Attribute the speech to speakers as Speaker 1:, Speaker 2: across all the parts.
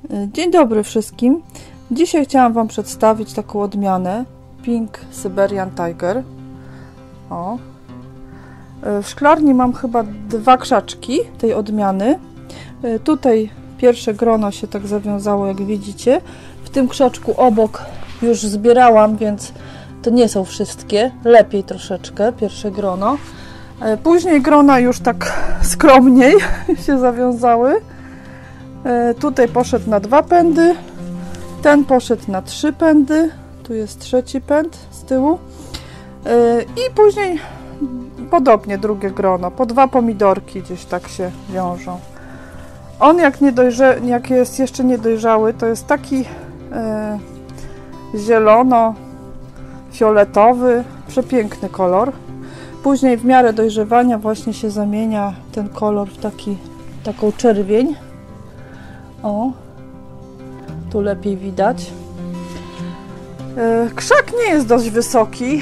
Speaker 1: Dzień dobry wszystkim. Dzisiaj chciałam Wam przedstawić taką odmianę Pink Siberian Tiger. O. W szklarni mam chyba 2 krzaczki tej odmiany. Tutaj pierwsze grono się tak zawiązało, jak widzicie. W tym krzaczku obok już zbierałam, więc to nie są wszystkie. Lepiej troszeczkę, pierwsze grono. Później grona już tak skromniej się zawiązały. Tutaj poszedł na 2 pędy, ten poszedł na 3 pędy, tu jest 3. pęd z tyłu i później podobnie drugie grono, po 2 pomidorki gdzieś tak się wiążą. On jak jest jeszcze niedojrzały, to jest taki zielono-fioletowy, przepiękny kolor. Później w miarę dojrzewania właśnie się zamienia ten kolor w taką czerwień. O, tu lepiej widać. Krzak nie jest dość wysoki,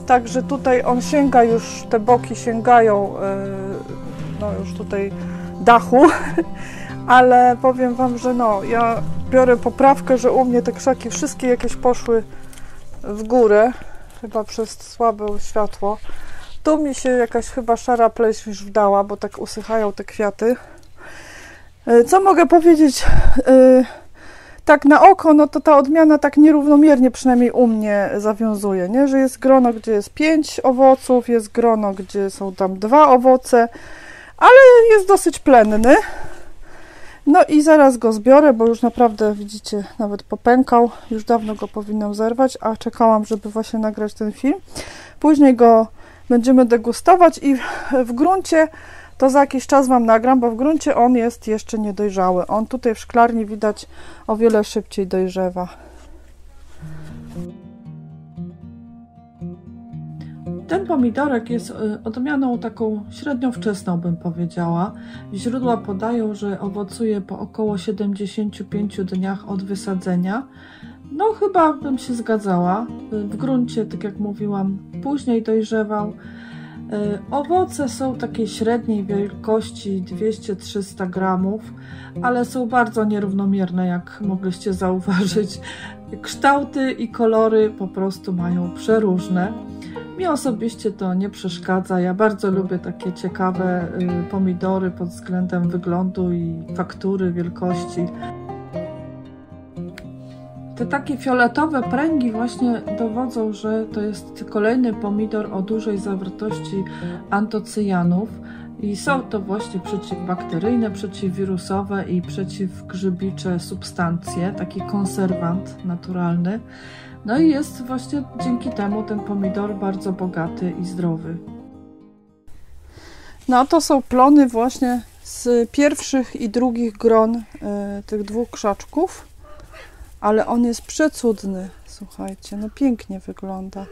Speaker 1: także tutaj on sięga już, te boki sięgają no już tutaj dachu, ale powiem Wam, że no, ja biorę poprawkę, że u mnie te krzaki wszystkie jakieś poszły w górę, chyba przez słabe światło. Tu mi się jakaś chyba szara pleśń już wdała, bo tak usychają te kwiaty. Co mogę powiedzieć? Tak na oko, no to ta odmiana tak nierównomiernie przynajmniej u mnie zawiązuje, nie? Że jest grono, gdzie jest 5 owoców, jest grono, gdzie są tam 2 owoce, ale jest dosyć plenny. No i zaraz go zbiorę, bo już naprawdę, widzicie, nawet popękał. Już dawno go powinnam zerwać, a czekałam, żeby właśnie nagrać ten film. Później go będziemy degustować i w gruncie to za jakiś czas Wam nagram, bo w gruncie on jest jeszcze niedojrzały. On tutaj w szklarni widać o wiele szybciej dojrzewa. Ten pomidorek jest odmianą taką średnio wczesną, bym powiedziała. Źródła podają, że owocuje po około 75 dniach od wysadzenia. No chyba bym się zgadzała. W gruncie, tak jak mówiłam, później dojrzewał. Owoce są takiej średniej wielkości 200-300 gramów, ale są bardzo nierównomierne, jak mogliście zauważyć. Kształty i kolory po prostu mają przeróżne. Mi osobiście to nie przeszkadza. Ja bardzo lubię takie ciekawe pomidory pod względem wyglądu i faktury, wielkości. Te takie fioletowe pręgi właśnie dowodzą, że to jest kolejny pomidor o dużej zawartości antocyjanów i są to właśnie przeciwbakteryjne, przeciwwirusowe i przeciwgrzybicze substancje, taki konserwant naturalny. No i jest właśnie dzięki temu ten pomidor bardzo bogaty i zdrowy. No to są plony właśnie z pierwszych i drugich gron tych 2 krzaczków. Ale on jest przecudny, słuchajcie, no pięknie wygląda.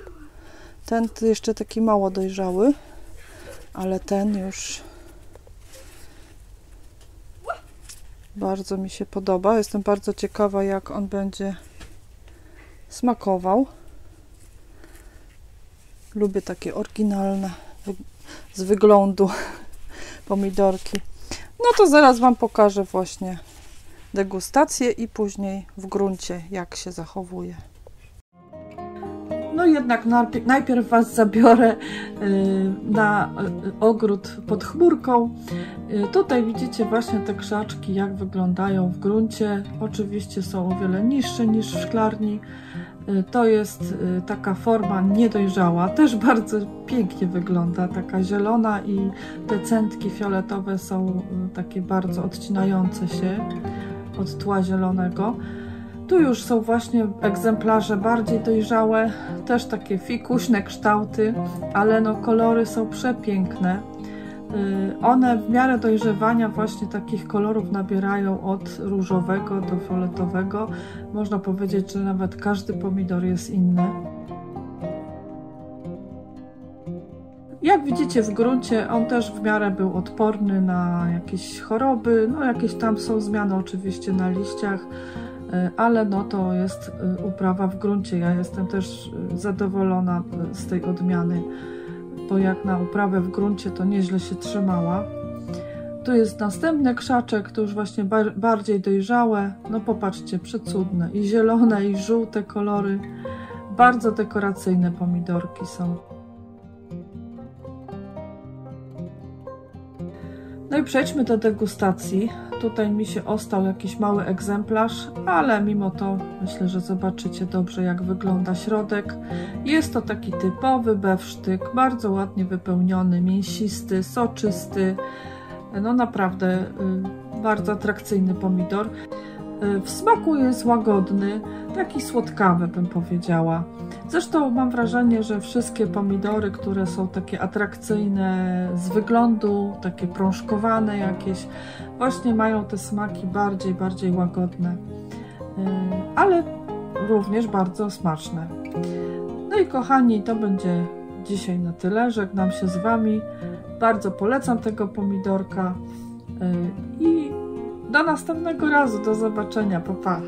Speaker 1: Ten jeszcze taki mało dojrzały, ale ten już bardzo mi się podoba. Jestem bardzo ciekawa, jak on będzie smakował. Lubię takie oryginalne z wyglądu pomidorki. No to zaraz Wam pokażę właśnie degustację i później w gruncie jak się zachowuje. No jednak najpierw Was zabiorę na ogród pod chmurką. Tutaj widzicie właśnie te krzaczki, jak wyglądają w gruncie. Oczywiście są o wiele niższe niż w szklarni. To jest taka forma niedojrzała, też bardzo pięknie wygląda, taka zielona i te centki fioletowe są takie bardzo odcinające się od tła zielonego. Tu już są właśnie egzemplarze bardziej dojrzałe, też takie fikuśne kształty, ale no kolory są przepiękne. One w miarę dojrzewania właśnie takich kolorów nabierają od różowego do fioletowego. Można powiedzieć, że nawet każdy pomidor jest inny. Jak widzicie w gruncie on też w miarę był odporny na jakieś choroby, no jakieś tam są zmiany oczywiście na liściach, ale no to jest uprawa w gruncie. Ja jestem też zadowolona z tej odmiany, bo jak na uprawę w gruncie to nieźle się trzymała. Tu jest następny krzaczek, to już właśnie bardziej dojrzałe. No popatrzcie, przecudne. I zielone, i żółte kolory. Bardzo dekoracyjne pomidorki są. No i przejdźmy do degustacji. Tutaj mi się ostał jakiś mały egzemplarz, ale mimo to myślę, że zobaczycie dobrze, jak wygląda środek. Jest to taki typowy bewsztyk, bardzo ładnie wypełniony, mięsisty, soczysty. No naprawdę bardzo atrakcyjny pomidor. W smaku jest łagodny, taki słodkawy bym powiedziała. Zresztą mam wrażenie, że wszystkie pomidory, które są takie atrakcyjne z wyglądu, takie prążkowane jakieś, właśnie mają te smaki bardziej łagodne, ale również bardzo smaczne. No i kochani, to będzie dzisiaj na tyle. Żegnam się z Wami. Bardzo polecam tego pomidorka i do następnego razu. Do zobaczenia. Pa, pa.